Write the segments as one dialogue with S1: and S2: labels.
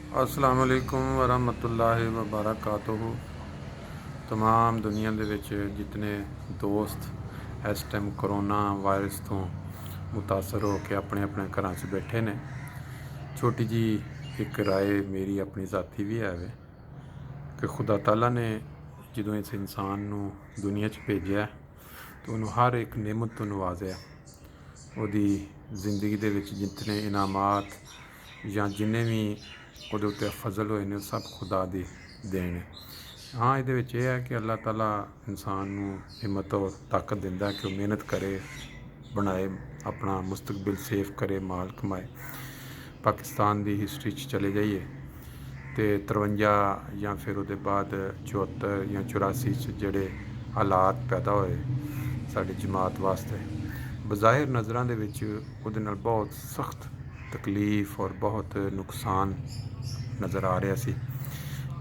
S1: अस्सलाम वालेकुम वरहमतुल्लाहि वबरकातुहू। तमाम दुनिया दे विच जितने दोस्त इस टाइम करोना वायरस तो मुतासर हो के अपने अपने घरां च बैठे ने, छोटी जी एक राय मेरी अपनी ज़ाती भी है वे कि खुदा ताला ने जो इस इंसान नू दुनिया च भेजा तो उन्होंने हर एक नेमत तो नवाजा। ਉਹਦੀ ਜ਼ਿੰਦਗੀ ਦੇ ਵਿੱਚ ਜਿतਨੇ ਇਨਾਮਾਤ ਜਾਂ ਜਿੰਨੇ ਵੀ ਉਹਦੇ ਉੱਤੇ ਫਜ਼ਲ ਹੋਏ ਨੇ ਉਹ ਸਭ ਖੁਦਾ ਦੀ ਦੇਣ ਹੈ। ਹਾਂ, ਇਹਦੇ ਵਿੱਚ ਇਹ ਹੈ ਕਿ ਅੱਲਾਹ ਤਾਲਾ ਇਨਸਾਨ ਨੂੰ ਹਿੰਮਤ ਔਰ ਤਾਕਤ ਦਿੰਦਾ ਕਿ ਉਹ ਮਿਹਨਤ ਕਰੇ, ਬਣਾਏ, ਆਪਣਾ ਮੁਸਤਕਬਲ ਸੇਫ ਕਰੇ, ਮਾਲ ਕਮਾਏ। ਪਾਕਿਸਤਾਨ ਦੀ ਹਿਸਟਰੀ 'ਚ ਚਲੇ ਜਾਈਏ तो 53 ਜਾਂ फिर ਉਹਦੇ ਬਾਅਦ 74 ਜਾਂ 84 'ਚ ਜਿਹੜੇ ਹਾਲਾਤ ਪੈਦਾ ਹੋਏ ਸਾਡੀ ਜਮਾਤ ਵਾਸਤੇ, ਬਜ਼ਾਹਿਰ ਨਜ਼ਰਾਂ ਦੇ ਵਿੱਚ ਉਹਦੇ ਨਾਲ ਬਹੁਤ ਸਖਤ ਤਕਲੀਫ ਔਰ ਬਹੁਤ ਨੁਕਸਾਨ ਨਜ਼ਰ ਆ ਰਿਹਾ ਸੀ।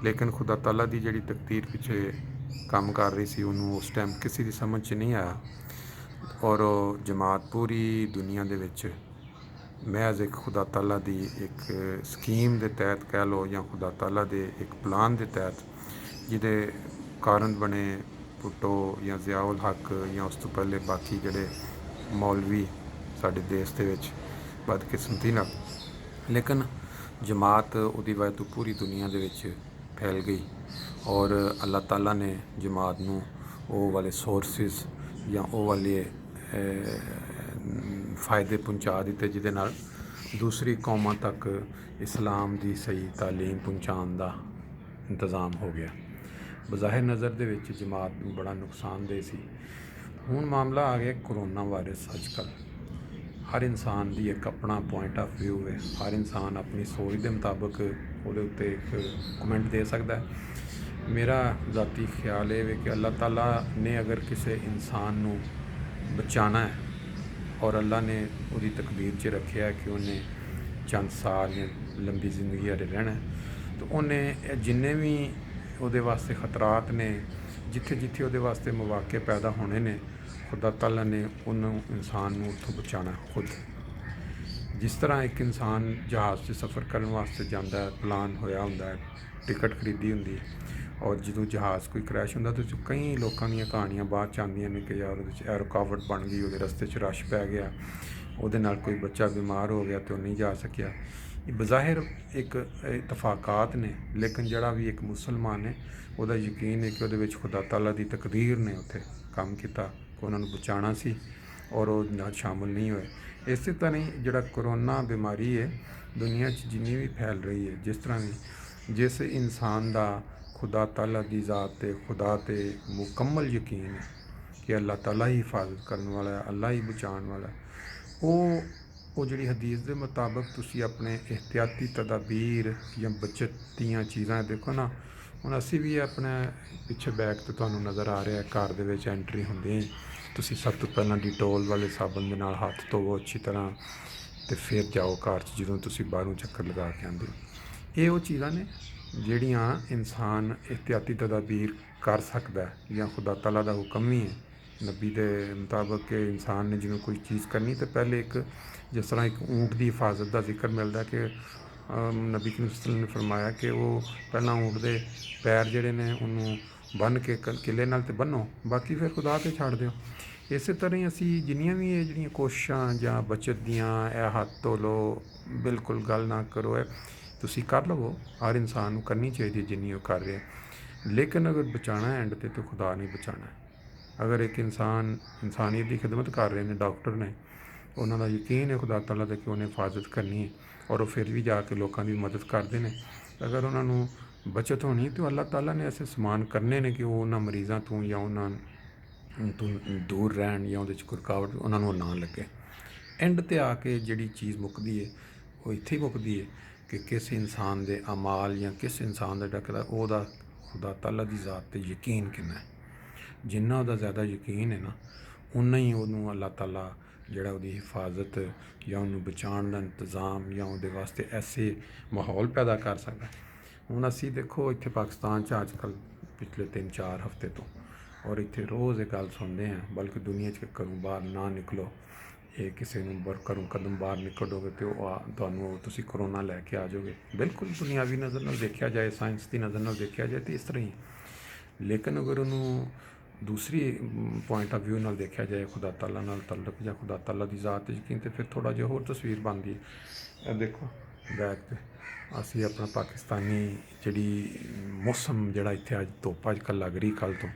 S1: ਲੇਕਿਨ ਖੁਦਾ ਤਾਲਾ ਦੀ ਜਿਹੜੀ ਤਕਦੀਰ ਪਿੱਛੇ ਕੰਮ ਕਰ ਰਹੀ ਸੀ ਉਹਨੂੰ ਉਸ ਟਾਈਮ ਕਿਸੇ ਦੀ ਸਮਝ 'ਚ ਨਹੀਂ ਆਇਆ ਔਰ ਉਹ ਜਮਾਤ ਪੂਰੀ ਦੁਨੀਆ ਦੇ ਵਿੱਚ महज एक खुदा ताला दी एक स्कीम के तहत कह लो या खुदा ताला दे एक प्लान के तहत जिदे कारण बने भुट्टो या ज़ियाउल हक या उस तो पहले बाकी जड़े मौलवी साडे देश के बदकिस्मती नाल, लेकिन जमात उहदी वजह तो पूरी दुनिया दे विच फैल गई और अल्लाह ताला ने जमात नूं वो वाले सोर्सिस या वो वाले फ़ायदे पहुँचा दिते जिहदे नाल दूसरी कौमां तक इस्लाम की सही तालीम पहुँचाने का इंतज़ाम हो गया। बज़ाहिर नज़र दे विच जमात नूं बड़ा नुकसानदेह सी। हुण मामला आ गया करोना वायरस। अजकल हर इंसान की एक अपना पॉइंट ऑफ व्यू है, हर इंसान अपनी सोच के मुताबिक उहदे उत्ते एक कमेंट दे सकता है। मेरा ज़ाती ख्याल है कि अल्लाह ताला ने अगर किसी इंसान नूं बचाना है और अल्लाह ने उसकी तकदीर च रखे कि उन्हें चंद साल या लंबी जिंदगी हरे रहना है, तो उन्हें जिन्ने भी वो वास्ते खतरात ने, जिथे जिथे वो वास्ते मौके पैदा होने ने, खुदा ताला ने उन्होंने इंसान को उत्थों बचाना खुद। जिस तरह एक इंसान जहाज़ से सफ़र करने वास्ते जाता है, प्लान होया हुंदा है, टिकट खरीदी होंगी और जो जहाज़ कोई क्रैश होंदा तो कई लोगों दी कहानियां बाद च आंदियां ने कि यार वो रुकावट बन गई, वो रस्ते च रश पै गया, ਉਹਦੇ ਨਾਲ कोई बच्चा बीमार हो गया तो नहीं जा सकिया। ये बज़ाहिर एक इतफाकात ने, लेकिन जड़ा भी एक मुसलमान है वह यकीन है कि वो खुदा ताला की तकदीर ने उत्थे काम किया कि उन्होंने बचाना सी और वो ना शामिल नहीं हुए। इस तरह ही जड़ा करोना बीमारी है दुनिया जिन्नी भी फैल रही है, जिस तरह भी जिस इंसान का खुदा ताला की ज़ात ते खुदा ते मुकम्मल यकीन है कि अल्लाह ताला ही हिफाजत करने वाला है, अल्लाह ही बचाने वाला है, वो जी हदीस के मुताबिक तुसी अपने एहतियाती तदाबीर या बचत दियाँ चीज़ां देखो ना। हुण असी भी अपने पिछे बैग तो तुहानूं नज़र आ रहा है, घर दे विच एंट्री होंदे तुसी सब तो पहलां डिटोल वाले साबन दे नाल हत्थ धोवो अच्छी तरह, तो फिर जाओ घर च जदों तुसी बाहरों चक्कर लगा के आंदे हो। ये वो चीज़ां ने जिहड़ियां इंसान एहतियाती तदाबीर कर सकदा है या खुदा ताला दा हुक्म ही है नबी के मुताबिक कि इंसान ने जिन्होंने कोई चीज़ करनी तो पहले एक जिस तरह एक ऊँट की हिफाजत का जिक्र मिलता है कि नबी करीम सल्लल्लाहु अलैहि वसल्लम ने फरमाया कि वो पहला ऊँट के पैर जोड़े ने उन्होंने बन के किले नाल ते बन्नो, बाकी फिर खुदा ते छड़ दो। इस तरह ही असी जिन्नियां भी ये कोशिशां या बचत दियाँ हाथ धो लो, बिल्कुल गल ना करो, तुसी कर लवो, हर इंसान को करनी चाहिए जिन्नी वो कर रहे, लेकिन अगर बचाना है एंड तो खुदा नहीं बचाना है। अगर एक इंसान इंसानियत की खिदमत कर रहे हैं, डॉक्टर ने, उन्होंने यकीन है खुदा ताला कि उन्हें हिफाजत करनी है और वो फिर भी जाके लोगों की मदद करते हैं। अगर उन्होंने बचत होनी तो अल्लाह ताला ने ऐसे समान करने ने कि वो उन्होंने मरीज़ों तो या उन्होंने तो दूर रहन या उहदे कोई रुकावट उन्होंने ना लगे। एंड ते आके जिहड़ी चीज़ मुकदी है वो इत्थे मुकदी है कि किस इंसान के अमाल या किस इंसान का डकदा ओहदा खुदा ताला की ज़ात ते यकीन किन्ना है। जिन्ना उहदा ज़्यादा यकीन है ना, उन्ना ही उन्होंने अल्लाह ताला जिहड़ा उहदी हिफाजत या उन्होंने बचाने का इंतज़ाम या उहदे वास्ते ऐसे माहौल पैदा कर सकता है। हुण असी देखो इत्थे पाकिस्तान च अजकल पिछले 3-4 हफ्ते तो और इत्थे रोज़ एक गल सुनते हैं, बल्कि दुनिया च घरों बाहर ना निकलो, ਇਹ ਕਿਸੇ ਨੂੰ ਘਰੋਂ ਕਦਮ ਬਾਹਰ ਨਿਕਲੋਗੇ ਤੇ ਤੁਹਾਨੂੰ ਤੁਸੀਂ ਕਰੋਨਾ ਲੈ ਕੇ ਆ ਜਾਓਗੇ। ਬਿਲਕੁਲ ਦੁਨਿਆਵੀ ਨਜ਼ਰ ਨਾਲ ਦੇਖਿਆ ਜਾਏ, ਸਾਇੰਸ ਦੀ ਨਜ਼ਰ ਨਾਲ ਦੇਖਿਆ ਜਾਏ ਤਾਂ ਇਸ ਤਰ੍ਹਾਂ ਹੀ। ਲੇਕਿਨ ਅਗਰ ਉਹਨੂੰ ਦੂਸਰੀ ਪੁਆਇੰਟ ਆਫ ਵਿਊ ਨਾਲ ਦੇਖਿਆ ਜਾਏ, ਖੁਦਾ ਤਾਲਾ ਨਾਲ ਤਾਲੁਕ ਜਾਂ ਖੁਦਾ ਤਾਲਾ ਦੀ ਜ਼ਾਤ 'ਤੇ ਯਕੀਨ, ਤੇ ਫਿਰ ਥੋੜ੍ਹਾ ਜਿਹਾ ਹੋਰ ਤਸਵੀਰ ਬਣਦੀ ਹੈ। ਇਹ ਦੇਖੋ ਬੈਕ 'ਤੇ ਅਸੀਂ ਆਪਣਾ ਪਾਕਿਸਤਾਨੀ ਜਿਹੜੀ ਮੌਸਮ ਜਿਹੜਾ ਇੱਥੇ ਅੱਜ ਧੁੱਪ ਅੱਜ ਕੱਲ੍ਹ ਲੱਗ ਰਹੀ, ਕੱਲ੍ਹ ਤੋਂ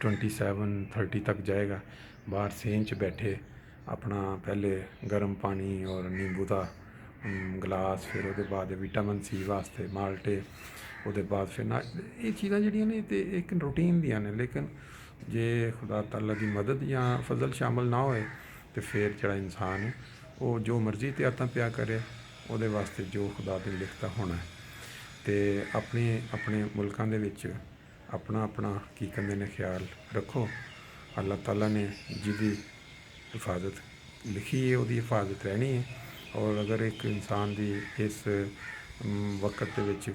S1: 27-30 ਤੱਕ ਜਾਏਗਾ। ਬਾਹਰ ਸੇਨ 'ਚ ਬੈਠੇ ਆਪਣਾ ਪਹਿਲੇ ਗਰਮ ਪਾਣੀ ਔਰ ਨਿੰਬੂ ਦਾ ਗਲਾਸ, ਫਿਰ ਉਹਦੇ ਬਾਅਦ ਵਿਟਾਮਿਨ ਸੀ ਵਾਸਤੇ ਮਾਲਟੇ, ਉਹਦੇ ਬਾਅਦ ਫਿਰ ਨਾ ਇਹ ਚੀਜ਼ਾਂ ਜਿਹੜੀਆਂ ਨੇ ਤੇ ਇੱਕ ਰੂਟੀਨ ਦੀਆਂ ਨੇ। ਲੇਕਿਨ ਜੇ ਖੁਦਾ ਤਾਲਾ ਦੀ ਮਦਦ ਜਾਂ ਫਜ਼ਲ ਸ਼ਾਮਲ ਨਾ ਹੋਏ ਤੇ ਫਿਰ ਜਿਹੜਾ ਇਨਸਾਨ ਹੈ ਉਹ ਜੋ ਮਰਜ਼ੀ ਤਿਆਤਾਂ ਪਿਆ ਕਰੇ, ਉਹਦੇ ਵਾਸਤੇ ਜੋ ਖੁਦਾ ਨੇ ਲਿਖਤਾ ਹੋਣਾ। ਅਤੇ ਆਪਣੇ ਮੁਲਕਾਂ ਦੇ ਵਿੱਚ ਆਪਣਾ ਕੀ ਕਹਿੰਦੇ ਨੇ ਖਿਆਲ ਰੱਖੋ। ਅੱਲਾਹ ਤਾਲਾ ਨੇ ਜਿਹਦੀ ਹਿਫਾਜ਼ਤ ਲਿਖੀ ਹੈ ਉਹਦੀ ਹਿਫਾਜ਼ਤ ਰਹਿਣੀ ਹੈ। ਔਰ ਅਗਰ ਇੱਕ ਇਨਸਾਨ ਦੀ ਇਸ ਵਕਤ ਦੇ ਵਿੱਚ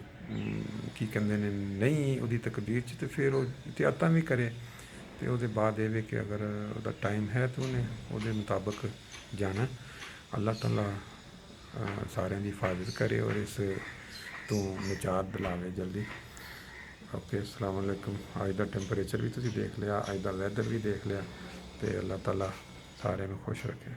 S1: ਕੀ ਕਹਿੰਦੇ ਨੇ ਨਹੀਂ ਉਹਦੀ ਤਕਦੀਰ 'ਚ, ਤੇ ਫਿਰ ਉਹ ਇhtiyਾਤਾਂ ਵੀ ਕਰੇ। ਅਤੇ ਉਹਦੇ ਬਾਅਦ ਇਹ ਵੀ ਕਿ ਅਗਰ ਉਹਦਾ ਟਾਈਮ ਹੈ ਤਾਂ ਉਹਨੇ ਉਹਦੇ ਮੁਤਾਬਕ ਜਾਣਾ। ਅੱਲਾਹ ਤਾਲਾ ਸਾਰਿਆਂ ਦੀ ਹਿਫਾਜ਼ਤ ਕਰੇ ਔਰ ਇਸ ਤੋਂ ਨਿਜਾਤ ਦਿਲਾਵੇ ਜਲਦੀ। ਓਕੇ, ਅਸਲਾਮ ਵਾਲੇਕੁਮ। ਅੱਜ ਦਾ ਟੈਂਪਰੇਚਰ ਵੀ ਤੁਸੀਂ ਦੇਖ ਲਿਆ, ਅੱਜ ਦਾ ਵੈਦਰ ਵੀ ਦੇਖ ਲਿਆ, ਅਤੇ ਅੱਲਾਹ ਤਾਲਾ ਸਾਰਿਆਂ ਨੂੰ ਖੁਸ਼ ਰੱਖੇ।